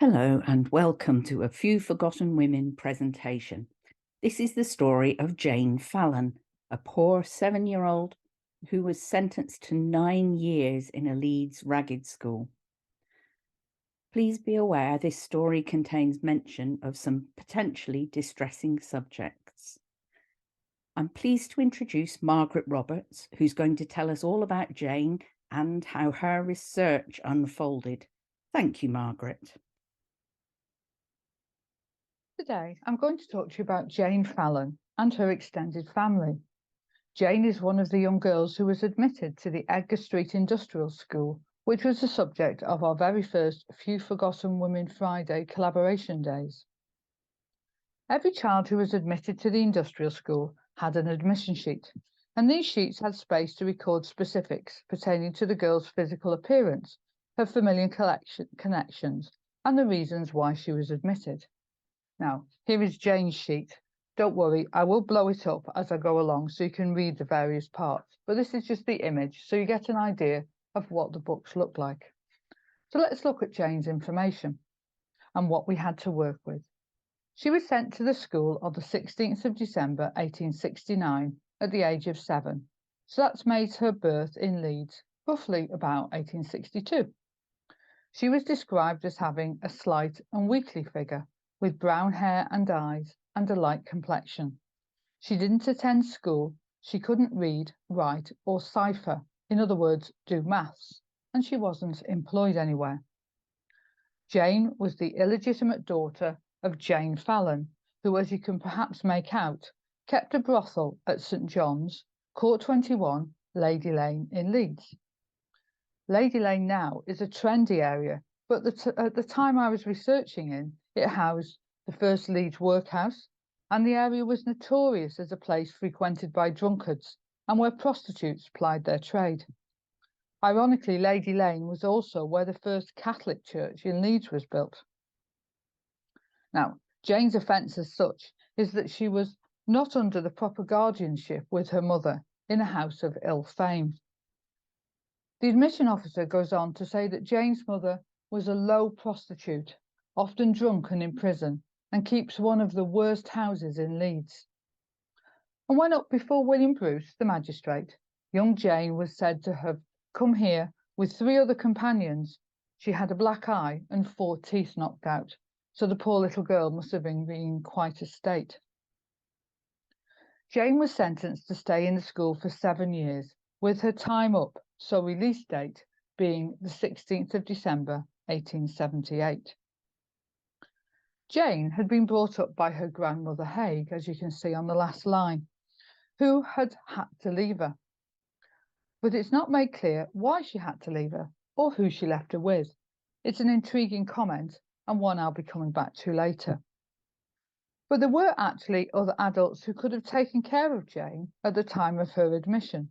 Hello and welcome to A Few Forgotten Women presentation. This is the story of Jane Fallon, a poor 7-year-old who was sentenced to 9 years in a Leeds ragged school. Please be aware this story contains mention of some potentially distressing subjects. I'm pleased to introduce Margaret Roberts, who's going to tell us all about Jane and how her research unfolded. Thank you, Margaret. Today, I'm going to talk to you about Jane Fallon and her extended family. Jane is one of the young girls who was admitted to the Edgar Street Industrial School, which was the subject of our very first Few Forgotten Women Friday collaboration days. Every child who was admitted to the industrial school had an admission sheet, and these sheets had space to record specifics pertaining to the girl's physical appearance, her familiar connections, and the reasons why she was admitted. Now, here is Jane's sheet. Don't worry, I will blow it up as I go along so you can read the various parts, but this is just the image so you get an idea of what the books look like. So let's look at Jane's information and what we had to work with. She was sent to the school on the 16th of December 1869 at the age of 7. So that's made her birth in Leeds, roughly about 1862. She was described as having a slight and weakly figure, with brown hair and eyes and a light complexion. She didn't attend school, she couldn't read, write or cipher, in other words, do maths, and she wasn't employed anywhere. Jane was the illegitimate daughter of Jane Fallon, who, as you can perhaps make out, kept a brothel at St John's, Court 21, Lady Lane in Leeds. Lady Lane now is a trendy area, but at the time I was researching it housed the first Leeds workhouse, and the area was notorious as a place frequented by drunkards and where prostitutes plied their trade. Ironically, Lady Lane was also where the first Catholic church in Leeds was built. Now, Jane's offence as such is that she was not under the proper guardianship with her mother in a house of ill fame. The admission officer goes on to say that Jane's mother was a low prostitute, often drunk and in prison, and keeps one of the worst houses in Leeds. And when up before William Bruce, the magistrate, young Jane was said to have come here with 3 other companions. She had a black eye and 4 teeth knocked out, so the poor little girl must have been in quite a state. Jane was sentenced to stay in the school for 7 years, with her time up, so release date being the 16th of December 1878. Jane had been brought up by her grandmother Haig, as you can see on the last line, who had to leave her. But it's not made clear why she had to leave her or who she left her with. It's an intriguing comment and one I'll be coming back to later. But there were actually other adults who could have taken care of Jane at the time of her admission.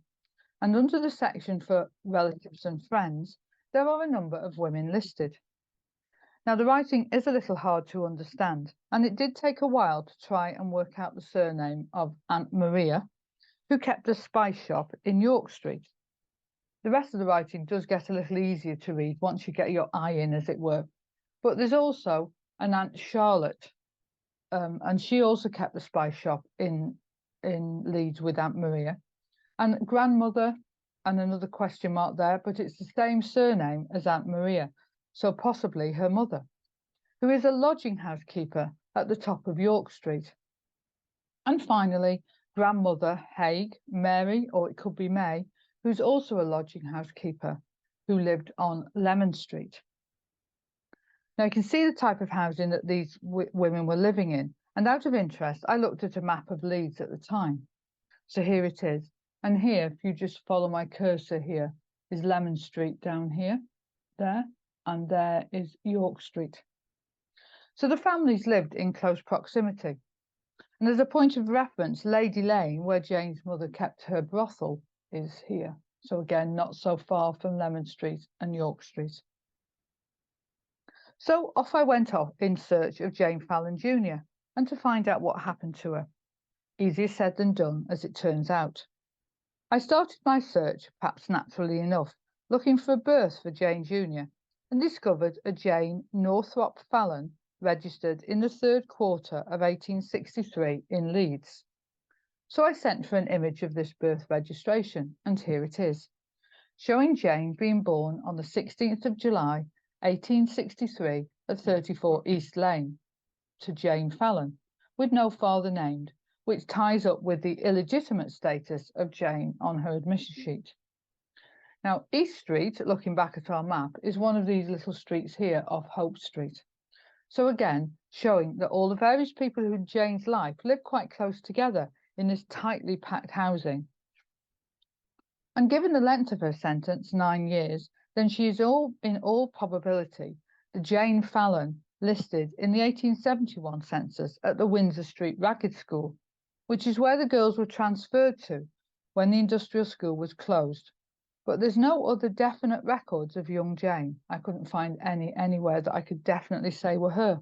And under the section for relatives and friends, there are a number of women listed. Now, the writing is a little hard to understand, and it did take a while to try and work out the surname of Aunt Maria, who kept a spice shop in York Street. The rest of the writing does get a little easier to read once you get your eye in, as it were. But there's also an Aunt Charlotte, and she also kept the spice shop in Leeds with Aunt Maria. And grandmother, and another question mark there, but it's the same surname as Aunt Maria, so possibly her mother, who is a lodging house keeper at the top of York Street. And finally, grandmother Haig, Mary, or it could be May, who's also a lodging house keeper, who lived on Lemon Street. Now you can see the type of housing that these women were living in, and out of interest, I looked at a map of Leeds at the time. So here it is. And here, if you just follow my cursor here, is Lemon Street down here, there, and there is York Street. So the families lived in close proximity. And as a point of reference, Lady Lane, where Jane's mother kept her brothel, is here. So again, not so far from Lemon Street and York Street. So off I went off in search of Jane Fallon Jr. and to find out what happened to her. Easier said than done, as it turns out. I started my search, perhaps naturally enough, looking for a birth for Jane Jr., and discovered a Jane Northrop Fallon registered in the third quarter of 1863 in Leeds. So I sent for an image of this birth registration, and here it is, showing Jane being born on the 16th of July 1863 at 34 East Lane, to Jane Fallon, with no father named, which ties up with the illegitimate status of Jane on her admission sheet. Now, East Street, looking back at our map, is one of these little streets here off Hope Street. So again, showing that all the various people who in Jane's life lived quite close together in this tightly packed housing. And given the length of her sentence, 9 years, then she is in all probability the Jane Fallon listed in the 1871 census at the Windsor Street Ragged School, which is where the girls were transferred to when the industrial school was closed. But there's no other definite records of young Jane. I couldn't find any anywhere that I could definitely say were her.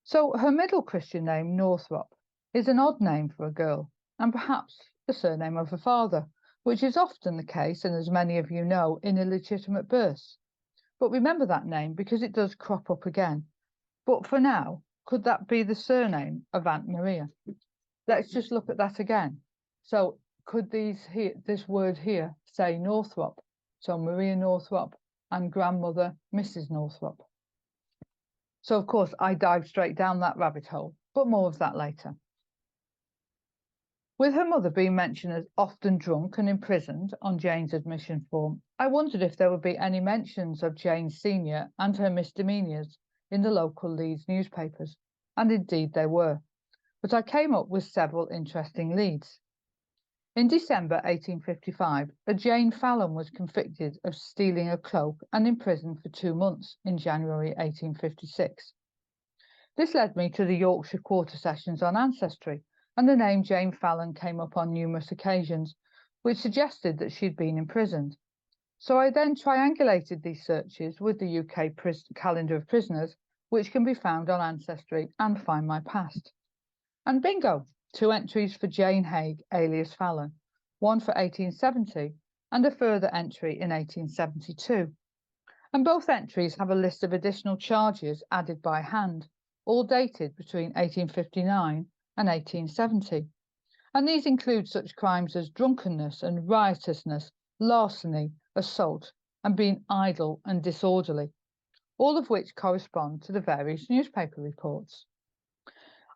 So her middle Christian name, Northrop, is an odd name for a girl, and perhaps the surname of her father, which is often the case, and as many of you know, in illegitimate births. But remember that name because it does crop up again. But for now, could that be the surname of Aunt Maria? Let's just look at that again. So could this word here say Northrop? So Maria Northrop and grandmother Mrs. Northrop. So of course I dived straight down that rabbit hole, but more of that later. With her mother being mentioned as often drunk and imprisoned on Jane's admission form, I wondered if there would be any mentions of Jane Senior and her misdemeanours in the local Leeds newspapers, and indeed there were, but I came up with several interesting leads. In December 1855, a Jane Fallon was convicted of stealing a cloak and imprisoned for 2 months in January 1856. This led me to the Yorkshire Quarter Sessions on Ancestry, and the name Jane Fallon came up on numerous occasions, which suggested that she'd been imprisoned. So I then triangulated these searches with the UK calendar of prisoners, which can be found on Ancestry and Find My Past. And bingo, 2 entries for Jane Haig, alias Fallon, one for 1870 and a further entry in 1872. And both entries have a list of additional charges added by hand, all dated between 1859 and 1870. And these include such crimes as drunkenness and riotousness, larceny, assault, and being idle and disorderly, all of which correspond to the various newspaper reports.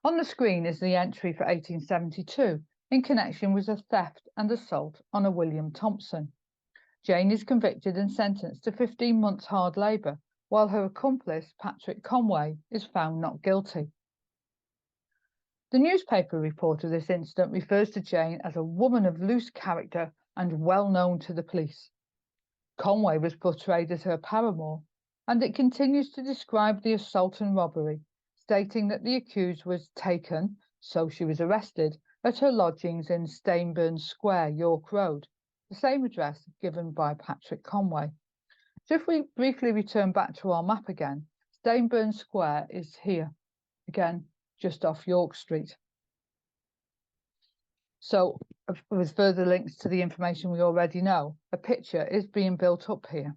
On the screen is the entry for 1872 in connection with a theft and assault on a William Thompson. Jane is convicted and sentenced to 15 months hard labour, while her accomplice, Patrick Conway, is found not guilty. The newspaper report of this incident refers to Jane as a woman of loose character and well known to the police. Conway was portrayed as her paramour, and it continues to describe the assault and robbery, stating that the accused was taken, so she was arrested, at her lodgings in Stainburn Square, York Road, the same address given by Patrick Conway. So if we briefly return back to our map again, Stainburn Square is here, again, just off York Street. So with further links to the information we already know, a picture is being built up here.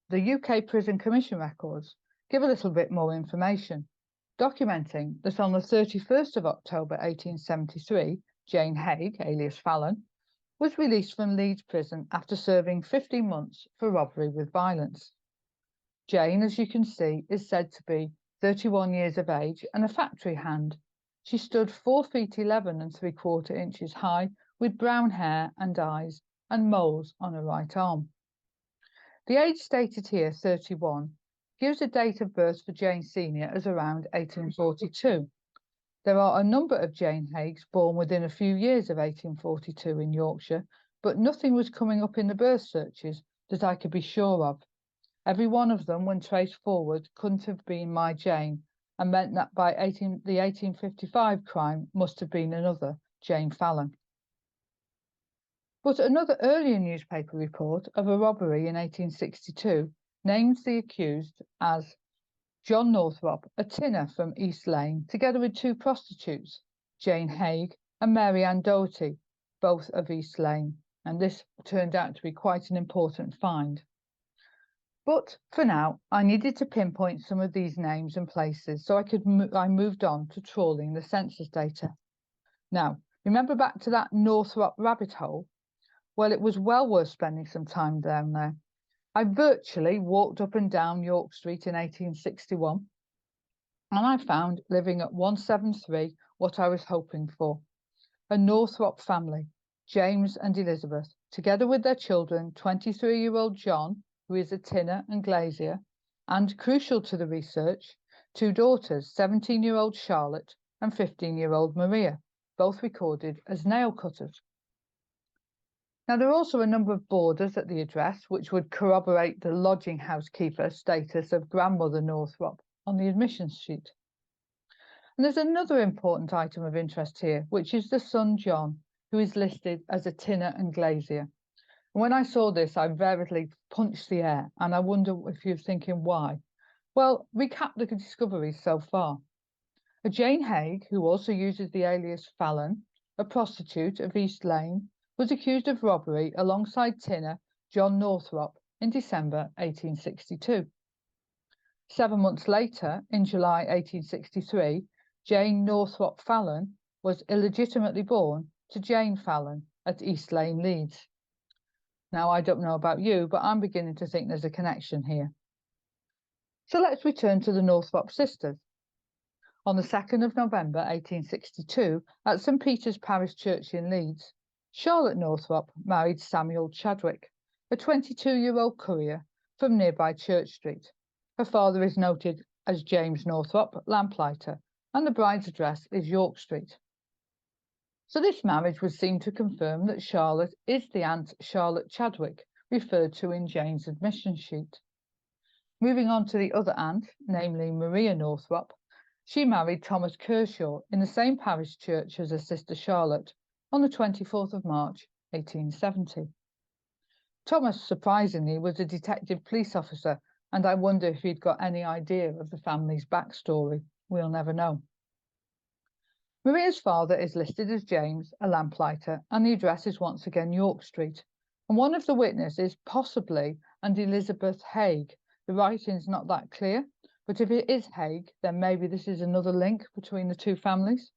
The UK Prison Commission records give a little bit more information, documenting that on the 31st of October 1873, Jane Haig, alias Fallon, was released from Leeds prison after serving 15 months for robbery with violence. Jane, as you can see, is said to be 31 years of age and a factory hand. She stood 4 feet 11 3/4 inches high, with brown hair and eyes and moles on her right arm. The age stated here, 31, gives a date of birth for Jane Senior as around 1842. There are a number of Jane Haigs born within a few years of 1842 in Yorkshire, but nothing was coming up in the birth searches that I could be sure of. Every one of them, when traced forward, couldn't have been my Jane, and meant that by the 1855 crime must have been another Jane Fallon. But another earlier newspaper report of a robbery in 1862 names the accused as John Northrop, a tinner from East Lane, together with 2 prostitutes, Jane Haig and Mary Ann Doherty, both of East Lane, and this turned out to be quite an important find. But for now, I needed to pinpoint some of these names and places, so I moved on to trawling the census data. Now, remember back to that Northrop rabbit hole? Well, it was well worth spending some time down there. I virtually walked up and down York Street in 1861, and I found living at 173 what I was hoping for. A Northrop family, James and Elizabeth, together with their children, 23-year-old John, who is a tinner and glazier, and, crucial to the research, two daughters, 17-year-old Charlotte and 15-year-old Maria, both recorded as nail cutters. Now, there are also a number of borders at the address which would corroborate the lodging housekeeper status of grandmother Northrop on the admissions sheet. And there's another important item of interest here, which is the son John, who is listed as a tinner and glazier. And when I saw this, I verily punched the air, and I wonder if you're thinking why. Well, recap the discoveries so far. A Jane Haig, who also uses the alias Fallon, a prostitute of East Lane, was accused of robbery alongside tinner John Northrop in December 1862. 7 months later, in July 1863, Jane Northrop Fallon was illegitimately born to Jane Fallon at East Lane, Leeds. Now, I don't know about you, but I'm beginning to think there's a connection here. So let's return to the Northrop sisters. On the 2nd of November 1862, at St Peter's Parish Church in Leeds, Charlotte Northrop married Samuel Chadwick, a 22-year-old courier from nearby Church Street. Her father is noted as James Northrop, lamplighter, and the bride's address is York Street. So this marriage would seem to confirm that Charlotte is the Aunt Charlotte Chadwick referred to in Jane's admission sheet. Moving on to the other aunt, namely Maria Northrop, she married Thomas Kershaw in the same parish church as her sister Charlotte on the 24th of March, 1870. Thomas, surprisingly, was a detective police officer, and I wonder if he'd got any idea of the family's backstory. We'll never know. Maria's father is listed as James, a lamplighter, and the address is once again York Street. And one of the witnesses possibly and Elizabeth Haig. The writing's not that clear, but if it is Haig, then maybe this is another link between the two families.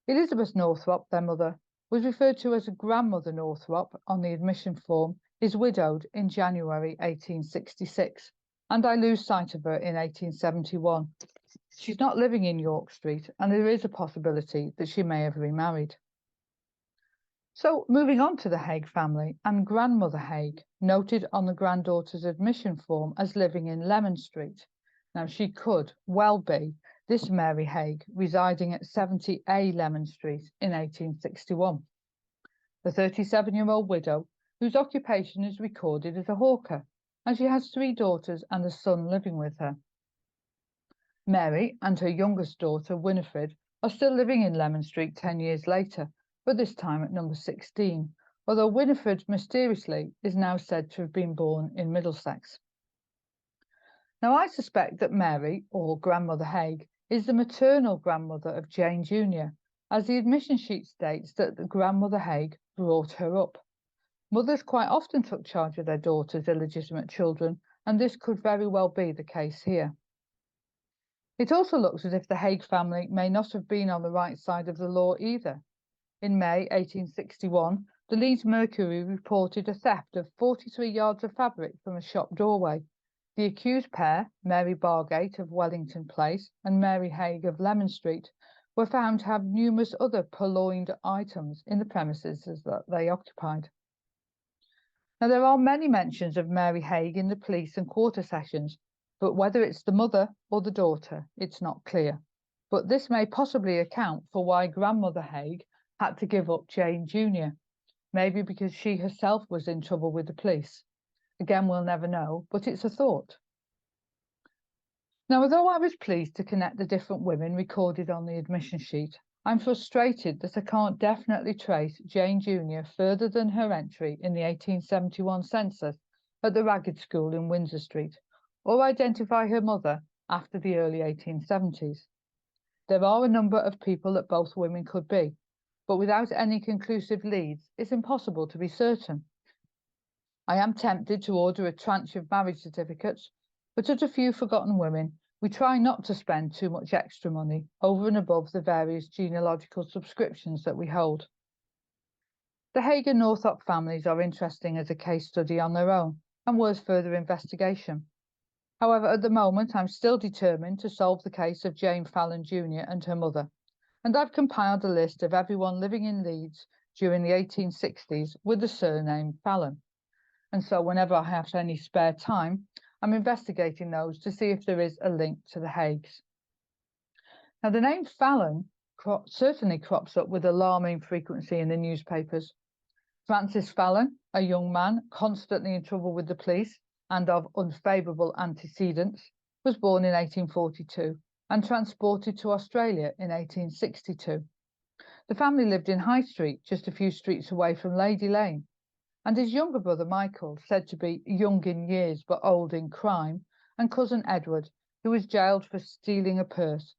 Elizabeth Northrop, their mother, was referred to as a grandmother Northrop on the admission form, is widowed in January 1866, and I lose sight of her in 1871. She's not living in York Street, and there is a possibility that she may have remarried. So, moving on to the Haig family and grandmother Haig, noted on the granddaughter's admission form as living in Lemon Street. Now, she could well be this Mary Haig, residing at 70A Lemon Street in 1861. The 37-year-old widow, whose occupation is recorded as a hawker, and she has 3 daughters and a son living with her. Mary and her youngest daughter, Winifred, are still living in Lemon Street 10 years later, but this time at number 16, although Winifred, mysteriously, is now said to have been born in Middlesex. Now, I suspect that Mary, or Grandmother Haig, is the maternal grandmother of Jane Jr., as the admission sheet states that the grandmother Haig brought her up. Mothers quite often took charge of their daughters' illegitimate children, and this could very well be the case here. It also looks as if the Haig family may not have been on the right side of the law either. In May 1861, the Leeds Mercury reported a theft of 43 yards of fabric from a shop doorway. The accused pair, Mary Bargate of Wellington Place and Mary Haig of Lemon Street, were found to have numerous other purloined items in the premises that they occupied. Now, there are many mentions of Mary Haig in the police and quarter sessions, but whether it's the mother or the daughter, it's not clear. But this may possibly account for why Grandmother Haig had to give up Jane Jr., maybe because she herself was in trouble with the police. Again, we'll never know, but it's a thought. Now, although I was pleased to connect the different women recorded on the admission sheet, I'm frustrated that I can't definitely trace Jane Jr. further than her entry in the 1871 census at the Ragged School in Windsor Street, or identify her mother after the early 1870s. There are a number of people that both women could be, but without any conclusive leads, it's impossible to be certain. I am tempted to order a tranche of marriage certificates, but at A Few Forgotten Women, we try not to spend too much extra money over and above the various genealogical subscriptions that we hold. The Hague and Northrop families are interesting as a case study on their own and worth further investigation. However, at the moment, I'm still determined to solve the case of Jane Fallon Jr. and her mother, and I've compiled a list of everyone living in Leeds during the 1860s with the surname Fallon. And so whenever I have any spare time, I'm investigating those to see if there is a link to the Hagues. Now, the name Fallon certainly crops up with alarming frequency in the newspapers. Francis Fallon, a young man constantly in trouble with the police and of unfavourable antecedents, was born in 1842 and transported to Australia in 1862. The family lived in High Street, just a few streets away from Lady Lane, and his younger brother Michael, said to be young in years but old in crime, and cousin Edward, who was jailed for stealing a purse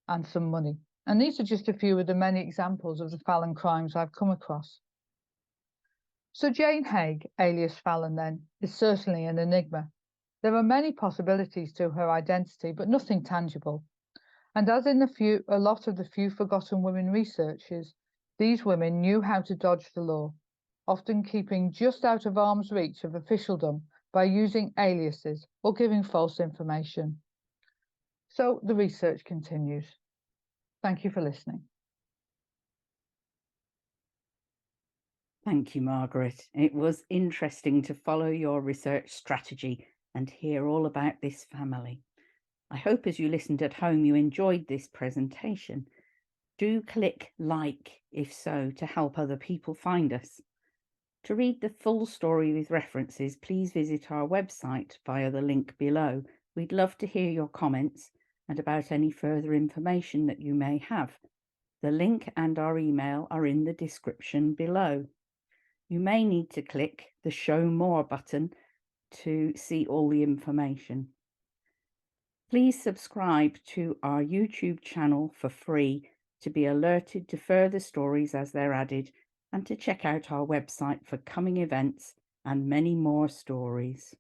and some money. And these are just a few of the many examples of the Fallon crimes I've come across. So Jane Hague, alias Fallon, then, is certainly an enigma. There are many possibilities to her identity, but nothing tangible. And as in a lot of the Few Forgotten Women researches, these women knew how to dodge the law, often keeping just out of arm's reach of officialdom by using aliases or giving false information. So the research continues. Thank you for listening. Thank you, Margaret. It was interesting to follow your research strategy and hear all about this family. I hope as you listened at home you enjoyed this presentation. Do click like if so to help other people find us. To read the full story with references, please visit our website via the link below. We'd love to hear your comments and about any further information that you may have. The link and our email are in the description below. You may need to click the Show More button to see all the information. Please subscribe to our YouTube channel for free to be alerted to further stories as they're added, and to check out our website for coming events and many more stories.